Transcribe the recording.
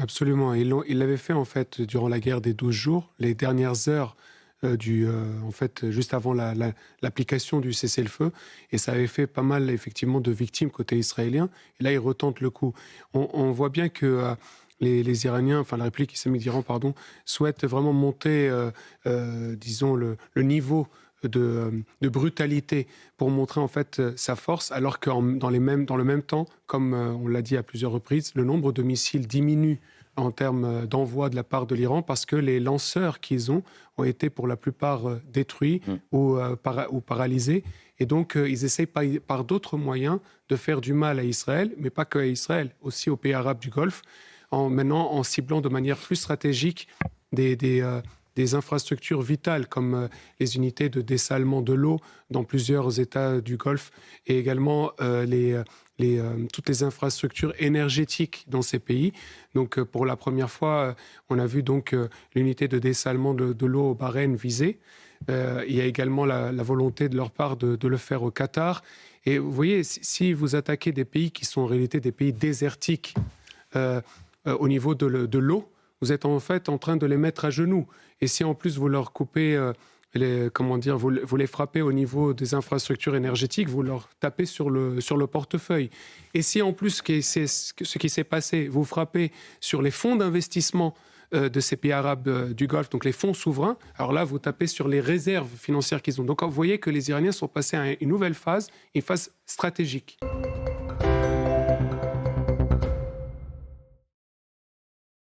Absolument. Ils l'avaient fait en fait durant la guerre des 12 jours, les dernières heures en fait, juste avant l'application du cessez-le-feu. Et ça avait fait pas mal effectivement de victimes côté israélien. Et là, ils retentent le coup. On voit bien que les Iraniens, enfin la République islamique d'Iran, pardon, souhaitent vraiment monter, disons, le niveau de brutalité pour montrer en fait sa force, alors que dans le même temps, comme on l'a dit à plusieurs reprises, le nombre de missiles diminue en termes d'envoi de la part de l'Iran parce que les lanceurs qu'ils ont été pour la plupart détruits Mmh. ou paralysés. Et donc, ils essayent par d'autres moyens de faire du mal à Israël, mais pas qu'à Israël, aussi aux pays arabes du Golfe, maintenant en ciblant de manière plus stratégique des, des, euh, des infrastructures vitales comme les unités de dessalement de l'eau dans plusieurs États du Golfe et également toutes les infrastructures énergétiques dans ces pays. Donc, pour la première fois, on a vu donc l'unité de dessalement de l'eau au Bahreïn visée. Il y a également la volonté de leur part de le faire au Qatar. Et vous voyez, si vous attaquez des pays qui sont en réalité des pays désertiques euh, au niveau de l'eau, vous êtes en fait en train de les mettre à genoux. Et si en plus vous leur coupez, comment dire, vous les frappez au niveau des infrastructures énergétiques, vous leur tapez sur le portefeuille. Et si en plus, ce qui s'est passé, vous frappez sur les fonds d'investissement de ces pays arabes du Golfe, donc les fonds souverains, alors là, vous tapez sur les réserves financières qu'ils ont. Donc vous voyez que les Iraniens sont passés à une nouvelle phase, une phase stratégique.